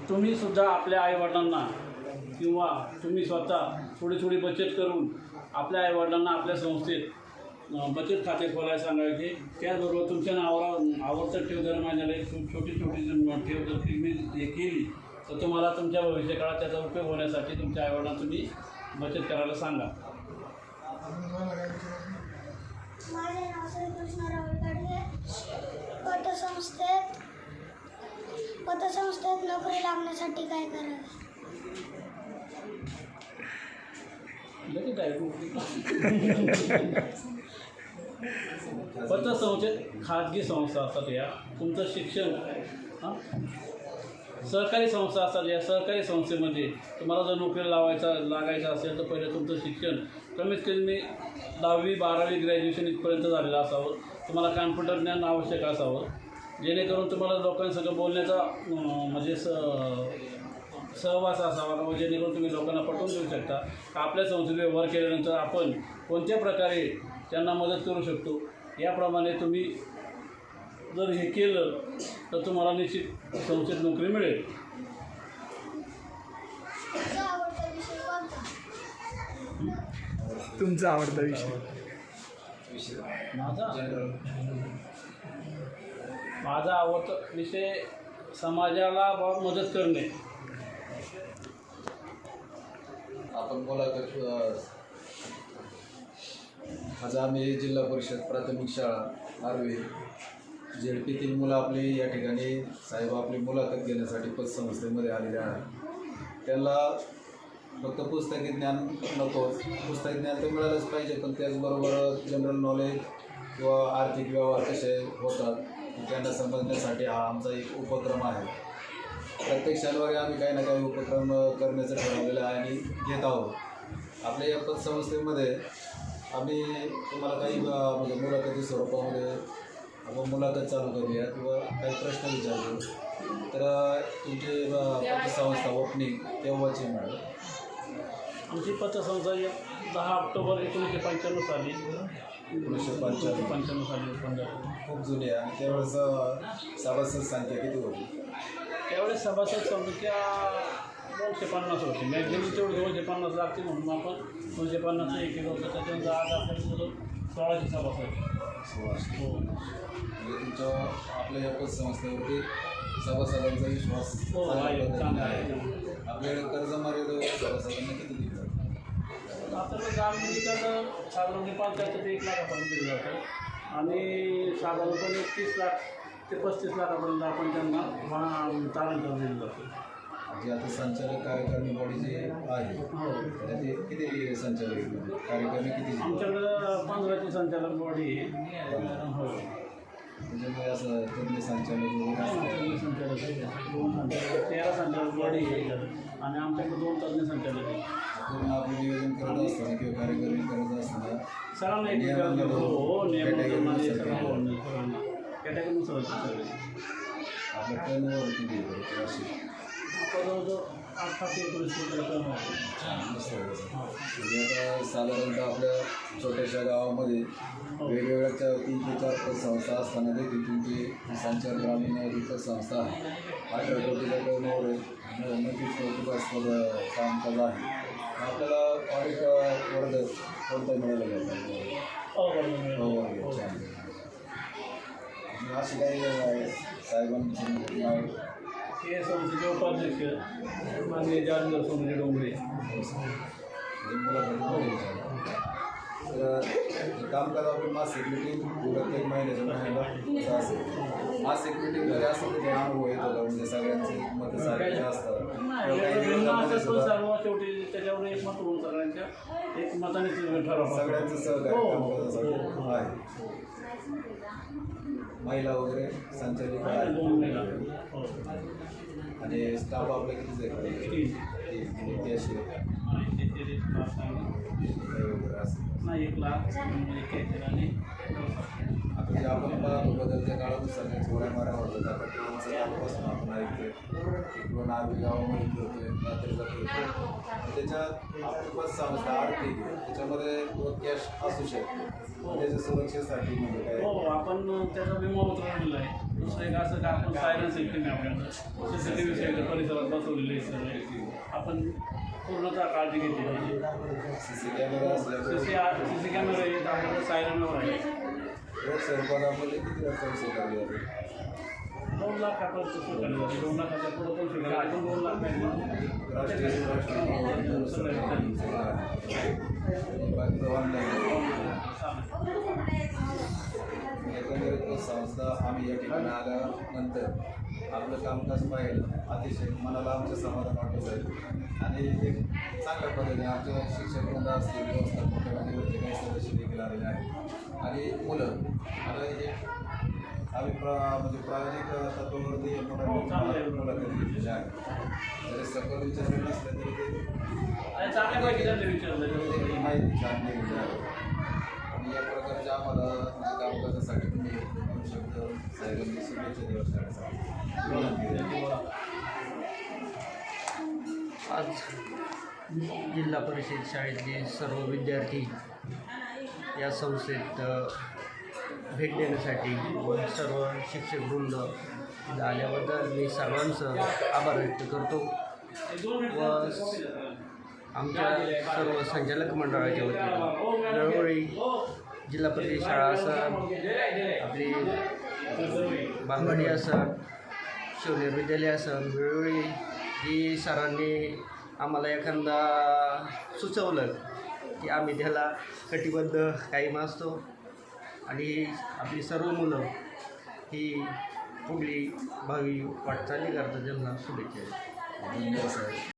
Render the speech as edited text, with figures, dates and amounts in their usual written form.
तुम्ही सुद्धा आपल्या आईवडिलांना किंवा तुम्ही स्वतः थोडी बचत करून आपल्या आईवडिलांना आपल्या संस्थेत बचत खाते खोलायला सांगायचे. त्याचबरोबर तुमच्या नावाला आवडतं ठेव जर माझ्याला छोटी ठेव जर तुम्ही हे केली तर तुम्हाला तुमच्या भविष्यकाळात त्याचा उपयोग होण्यासाठी तुमच्या आईवडिलांना तुम्ही बचत करायला सांगा. माझे नाव श्रीकृष्ण राहुल गाडगे. पतसंस्थेत नोकरी लागण्यासाठी काय करावे? पतसंस्थेत खाजगी संस्था असतात. या तुमचं शिक्षण सहकारी संस्था असतात. या सहकारी संस्थेमध्ये तुम्हाला जर नोकरीला लागायचं असेल तर पहिलं तुमचं शिक्षण कमीत कमी 10वी 12वी ग्रॅज्युएशन इथपर्यंत झालेलं असावं. तुम्हाला कॉम्प्युटर ज्ञान आवश्यक असावं जेणेकरून तुम्हाला लोकांसंग बोलण्याचा म्हणजे सहवास असावा किंवा जेणेकरून तुम्ही लोकांना पटवून देऊ शकता का आपल्या संस्थेत व्यवहार केल्यानंतर आपण कोणत्या प्रकारे त्यांना मदत करू शकतो. याप्रमाणे तुम्ही जर हे केलं तर तुम्हाला निश्चित संस्थेत नोकरी मिळेल. तुमचा आवडता विषय? माझा आवडता विषय समाजाला मदत करणे. आपण बोला तर आज आम्ही जिल्हा परिषद प्राथमिक शाळा आर्वे झेडपीतील मुलं आपली या ठिकाणी साहेब आपली मुलाखत घेण्यासाठी पतसंस्थेमध्ये आलेले आहेत. त्यांना फक्त पुस्तकी ज्ञान नकोच, पुस्तकी ज्ञान तर मिळालंच पाहिजे पण त्याचबरोबर जनरल नॉलेज किंवा आर्थिक व्यवहार कसे होतात त्यांना समजण्यासाठी हा आमचा एक उपक्रम आहे. प्रत्येक शनिवारी आम्ही काही ना काही उपक्रम करण्याचं ठरवलेलं आहे आणि घेत आहोत. आपल्या या पतसंस्थेमध्ये आम्ही तुम्हाला काही म्हणजे मुलाखती स्वरूपामध्ये आपण मुलाखत चालू करूया किंवा काही प्रश्न विचारतो तर तुमची पतसंस्था ओपनिंग तेव्हाची मिळेल. आमची पतसंस्था 10 ऑक्टोबर 1995 साली 1995 साली ओपन झाली. खूप जुनी आहे. आणि त्यावेळेस सभासद संख्या किती होती? त्यावेळेस सभासद संख्या 250 होती. मॅक्झिमम तेवढं 250 लागते म्हणून आपण 250 हे केलं होतं. त्याच्यानंतर आज आपल्याला 1600 सभासद. हो म्हणजे तुमच्या आपल्या या पतसंस्थेवरती सभासदांचा विश्वास चांगला आहे. आपल्याकडे कर्ज मर्यादा सभासदांना किती दिली जाते? आपल्याला ग्रामीण साधारण 5 ते 1 लाखापर्यंत दिलं जातं आणि साधारणपणे 30 लाख ते 35 लाखापर्यंत आपण त्यांना तारण कर्ज दिलं जातं. म्हणजे आता संचालक कार्यकारिणी बॉडी जी आहे त्याचे किती संचालक कार्यकारिणी किती? आमच्याकडं 15ची संचालक बॉडी हो. म्हणजे असं तज्ञ संचालक वगैरे संचालक 13 संचालक बॉडी आहे आणि आमच्याकडे 2 तज्ञ संचालक आहेत. पूर्ण आपलं नियोजन करत असताना किंवा कार्यकारिणी करत असताना सरांना एक कॅटेगरीनुसार आपलं टर्नओव्हर किती येतं अशी जवळजवळ 8 ते 19 कोटी म्हणजे आता साधारणतः आपल्या छोट्याशा गावामध्ये वेगवेगळ्या 3 ते 4 पतसंस्था असताना देखील तुमची संचार ग्रामीण पतसंस्था आहे. 18 कोटीचा टर्नओव्हर आहे. 29 कोटीचं कामकाज आहे. आपल्याला ऑडिट वर्ग कोणता मिळाला जातं? अशी काही साहेबांची नाव हे संस्थेचे उपाध्यक्ष माननीय जालंधर सोमजी डोंगरे. कामकाज आपली मासिक मिटिंग प्रत्येक महिन्याला असेल. मासिक मिटिंगमध्ये असं ते अनुभव येतो का म्हणजे सगळ्यांचे मत सारखे असतात सर्व शेवटी त्याच्यावर एक मत होऊन सगळ्यांच्या एक मताने ठरवलं. सगळ्यांचं सहकार्य आहे. महिला वगैरे संचालिका आणि स्टाफ आपल्या कितीच आहे? नाही 1 लाख आणि आता म्हणजे आपण पाहतो बदलत्या काळानुसार ज्या चोऱ्या माऱ्या होतात आता तेव्हाचं कालपासून आपण ऐकतोय किंवा नागरी गावामध्ये फिरतोय रात्रीचा फिरतोय त्याच्यात आपली बस संस्था आर्थिक आहे त्याच्यामध्ये कॅश असू शकते त्याच्या सुरक्षेसाठी म्हणजे काय हो, आपण त्याचा विमा उतरवलेला आहे. दुसरं एक असं का आपण सायरन सिस्टीम आहे आपल्याकडं, CCTV सेंटर परिसरात बसवलेले आहे सगळे. आपण पूर्णतः काळजी घेतली पाहिजे. सीसी कॅमेरा असल्यामुळे CC कॅमेरा येत आपल्याकडे सायरनवर आहे. रोज सरकारमध्ये किती रक्कम स्वीकारली जाते 2 लाख आपण स्वीकारली जाते. 2 लाखाच्या पुढं पण स्वीकारली आपण 2 लाख नाही राष्ट्रीय बाकीचं ऑनलाईन एकंदरीत संस्था आम्ही या ठिकाणी आल्यानंतर आपलं कामकाज पाहिलं अतिशय मनाला आमचं समाधान वाटत आहे आणि एक चांगल्या पद्धतीने आमचे शिक्षक वृंद असतील व्यवस्थापकांवरचे काही सदस्य देखील आलेले आहेत आणि मुलं आता हे आम्ही म्हणजे प्रायोगिक तत्वावरती मुलाखत घेतलेल्या आहेत जरी सखोल विचारले नसले तरी ते चांगल्यापैकी त्यांनी विचारलं. माहिती छान दिलेली आहे आणि या प्रकारच्या आम्हाला म्हणजे कामकाजासाठी तुम्ही म्हणू शकतो साहेबांनी शुभेच्छा दिवस करण्यासाठी विनंती आहे. आज जिल्हा परिषद शाळेतले सर्व विद्यार्थी या संस्थेत भेट देण्यासाठी सर्व शिक्षकवृंद इथं आल्याबद्दल मी सर्वांचं आभार व्यक्त करतो व आमच्या सर्व संचालक मंडळाच्या वतीने वेळोवेळी जिल्हा परिषद शाळा असन आपली बांगडी असन शिवनेर विद्यालय असन वेळोवेळी जी सरांनी आम्हाला एखादा सुचवलं की आम्ही त्याला कटिबद्ध कायम असतो आणि आपली सर्व मुलं ही पुढली भावी वाटचाली करतात त्यांना शुभेच्छा. धन्यवाद साहेब.